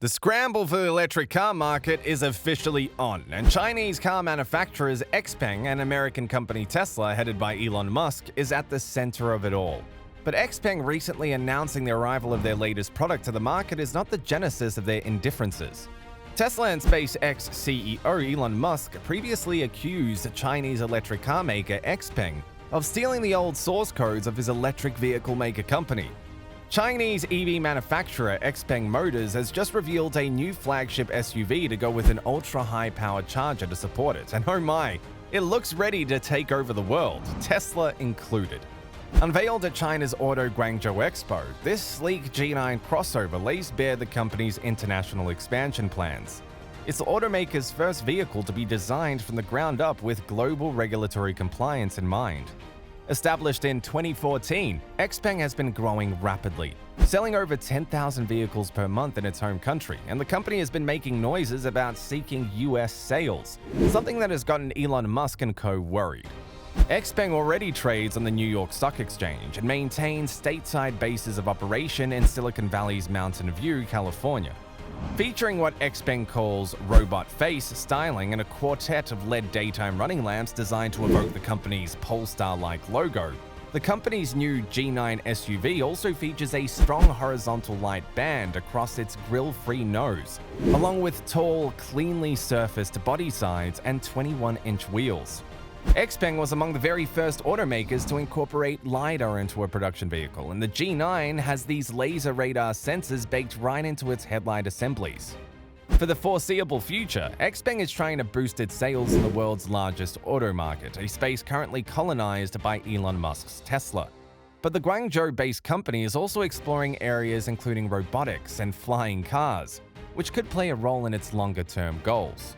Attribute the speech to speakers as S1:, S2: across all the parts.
S1: The scramble for the electric car market is officially on, and Chinese car manufacturers Xpeng and American company Tesla, headed by Elon Musk, is at the center of it all. But Xpeng recently announcing the arrival of their latest product to the market is not the genesis of their indifferences. Tesla and SpaceX CEO Elon Musk previously accused Chinese electric car maker Xpeng of stealing the old source codes of his electric vehicle maker company. Chinese EV manufacturer Xpeng Motors has just revealed a new flagship SUV to go with an ultra-high-powered charger to support it, and oh my, it looks ready to take over the world, Tesla included. Unveiled at China's Auto Guangzhou Expo, this sleek G9 crossover lays bare the company's international expansion plans. It's the automaker's first vehicle to be designed from the ground up with global regulatory compliance in mind. Established in 2014, Xpeng has been growing rapidly, selling over 10,000 vehicles per month in its home country, and the company has been making noises about seeking US sales, something that has gotten Elon Musk and co. worried. Xpeng already trades on the New York Stock Exchange and maintains stateside bases of operation in Silicon Valley's Mountain View, California. Featuring what Xpeng calls robot face styling and a quartet of LED daytime running lamps designed to evoke the company's Polestar-like logo, the company's new G9 SUV also features a strong horizontal light band across its grille-free nose, along with tall, cleanly surfaced body sides and 21-inch wheels. Xpeng was among the very first automakers to incorporate LiDAR into a production vehicle, and the G9 has these laser radar sensors baked right into its headlight assemblies. For the foreseeable future, Xpeng is trying to boost its sales in the world's largest auto market, a space currently colonized by Elon Musk's Tesla. But the Guangzhou-based company is also exploring areas including robotics and flying cars, which could play a role in its longer-term goals.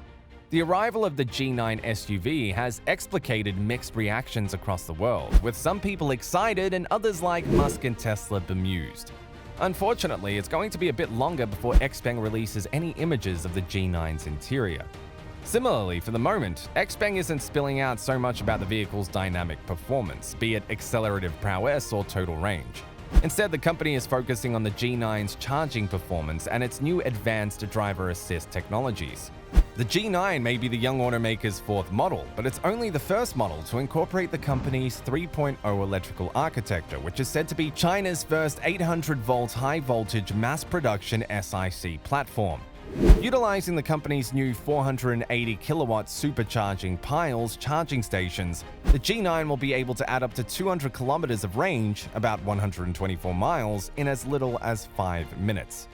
S1: The arrival of the G9 SUV has explicated mixed reactions across the world, with some people excited and others like Musk and Tesla bemused. Unfortunately, it's going to be a bit longer before Xpeng releases any images of the G9's interior. Similarly, for the moment, Xpeng isn't spilling out so much about the vehicle's dynamic performance, be it accelerative prowess or total range. Instead, the company is focusing on the G9's charging performance and its new advanced driver assist technologies. The G9 may be the young automaker's fourth model, but it's only the first model to incorporate the company's 3.0 electrical architecture, which is said to be China's first 800-volt high-voltage mass-production SiC platform. Utilizing the company's new 480-kilowatt supercharging piles charging stations, the G9 will be able to add up to 200 kilometers of range, about 124 miles, in as little as 5 minutes.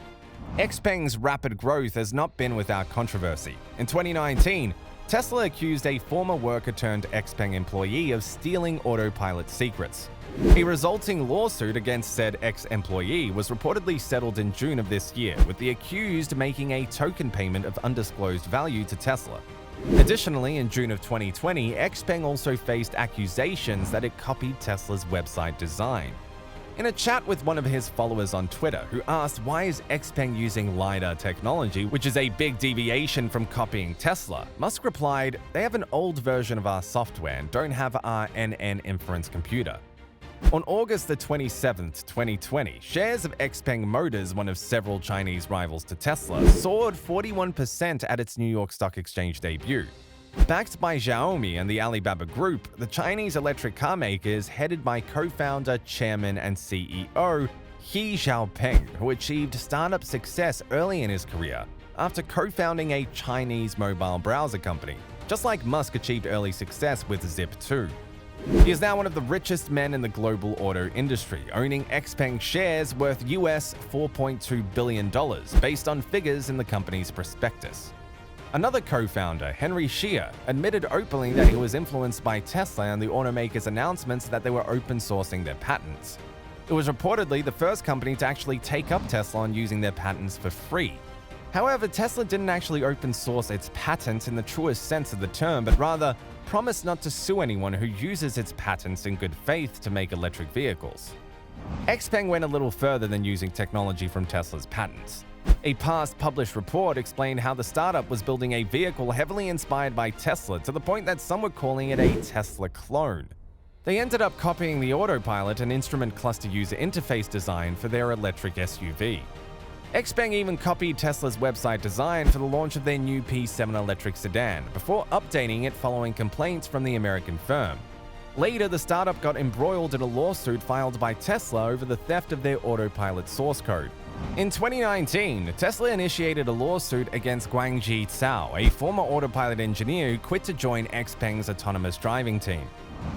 S1: Xpeng's rapid growth has not been without controversy. In 2019, Tesla accused a former worker-turned-Xpeng employee of stealing autopilot secrets. A resulting lawsuit against said ex-employee was reportedly settled in June of this year, with the accused making a token payment of undisclosed value to Tesla. Additionally, in June of 2020, Xpeng also faced accusations that it copied Tesla's website design. In a chat with one of his followers on Twitter, who asked why is Xpeng using LiDAR technology, which is a big deviation from copying Tesla, Musk replied, "They have an old version of our software and don't have our NN inference computer." On August the 27th, 2020, shares of Xpeng Motors, one of several Chinese rivals to Tesla, soared 41% at its New York Stock Exchange debut. Backed by Xiaomi and the Alibaba Group, the Chinese electric car maker is headed by co-founder, chairman, and CEO Xi Jinping, who achieved startup success early in his career after co-founding a Chinese mobile browser company, just like Musk achieved early success with Zip2. He is now one of the richest men in the global auto industry, owning Xpeng shares worth US $4.2 billion based on figures in the company's prospectus. Another co-founder, Henry Shea, admitted openly that he was influenced by Tesla and the automaker's announcements that they were open sourcing their patents. It was reportedly the first company to actually take up Tesla on using their patents for free. However, Tesla didn't actually open source its patents in the truest sense of the term, but rather promised not to sue anyone who uses its patents in good faith to make electric vehicles. Xpeng went a little further than using technology from Tesla's patents. A past published report explained how the startup was building a vehicle heavily inspired by Tesla to the point that some were calling it a Tesla clone. They ended up copying the autopilot and instrument cluster user interface design for their electric SUV. Xpeng even copied Tesla's website design for the launch of their new P7 electric sedan, before updating it following complaints from the American firm. Later, the startup got embroiled in a lawsuit filed by Tesla over the theft of their autopilot source code. In 2019, Tesla initiated a lawsuit against Guangji Cao, a former autopilot engineer who quit to join Xpeng's autonomous driving team.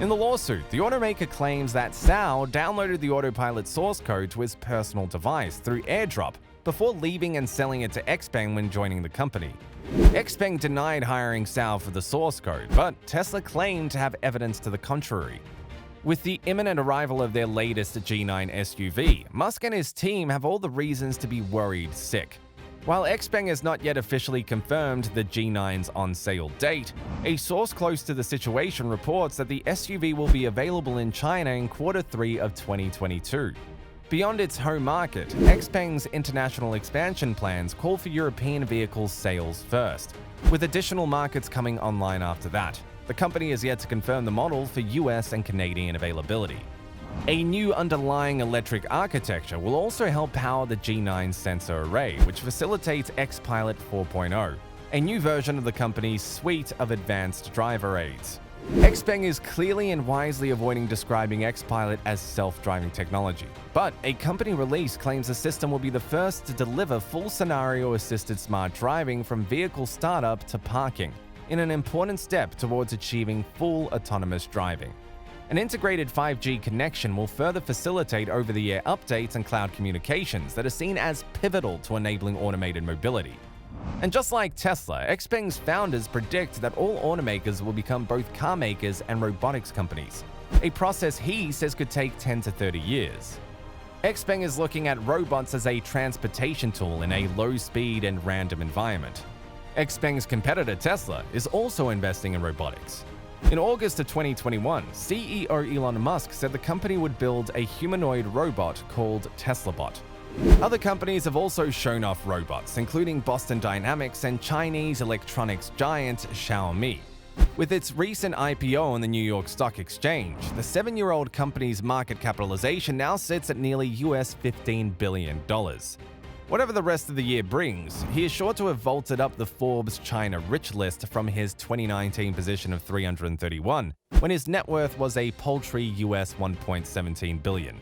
S1: In the lawsuit, the automaker claims that Cao downloaded the autopilot source code to his personal device through AirDrop before leaving and selling it to Xpeng when joining the company. Xpeng denied hiring Cao for the source code, but Tesla claimed to have evidence to the contrary. With the imminent arrival of their latest G9 SUV, Musk and his team have all the reasons to be worried sick. While Xpeng has not yet officially confirmed the G9's on-sale date, a source close to the situation reports that the SUV will be available in China in Q3 of 2022. Beyond its home market, Xpeng's international expansion plans call for European vehicle sales first, with additional markets coming online after that. The company has yet to confirm the model for US and Canadian availability. A new underlying electric architecture will also help power the G9 sensor array, which facilitates XPilot 4.0, a new version of the company's suite of advanced driver aids. Xpeng is clearly and wisely avoiding describing XPilot as self-driving technology, but a company release claims the system will be the first to deliver full scenario-assisted smart driving from vehicle startup to parking, in an important step towards achieving full autonomous driving. An integrated 5G connection will further facilitate over-the-air updates and cloud communications that are seen as pivotal to enabling automated mobility. And just like Tesla, Xpeng's founders predict that all automakers will become both car makers and robotics companies, a process he says could take 10 to 30 years. Xpeng is looking at robots as a transportation tool in a low-speed and random environment. Xpeng's competitor Tesla is also investing in robotics. In August of 2021, CEO Elon Musk said the company would build a humanoid robot called TeslaBot. Other companies have also shown off robots, including Boston Dynamics and Chinese electronics giant Xiaomi. With its recent IPO on the New York Stock Exchange, the 7-year-old company's market capitalization now sits at nearly $15 billion. Whatever the rest of the year brings, he is sure to have vaulted up the Forbes China Rich list from his 2019 position of 331, when his net worth was a paltry $1.17 billion.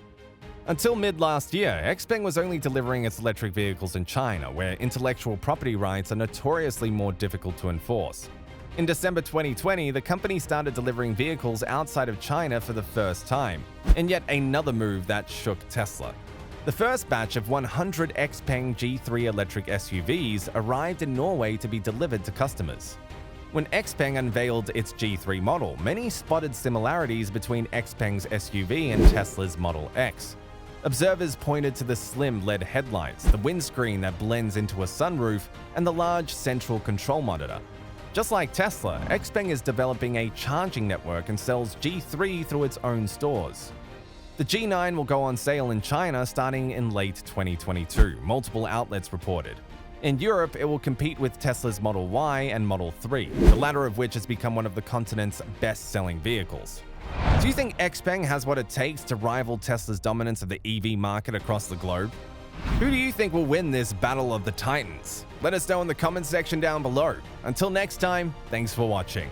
S1: Until mid-last year, Xpeng was only delivering its electric vehicles in China, where intellectual property rights are notoriously more difficult to enforce. In December 2020, the company started delivering vehicles outside of China for the first time, in yet another move that shook Tesla. The first batch of 100 Xpeng G3 electric SUVs arrived in Norway to be delivered to customers. When Xpeng unveiled its G3 model, many spotted similarities between Xpeng's SUV and Tesla's Model X. Observers pointed to the slim LED headlights, the windscreen that blends into a sunroof, and the large central control monitor. Just like Tesla, Xpeng is developing a charging network and sells G3 through its own stores. The G9 will go on sale in China starting in late 2022, multiple outlets reported. In Europe, it will compete with Tesla's Model Y and Model 3, the latter of which has become one of the continent's best-selling vehicles. Do you think Xpeng has what it takes to rival Tesla's dominance of the EV market across the globe? Who do you think will win this battle of the titans? Let us know in the comment section down below. Until next time, thanks for watching.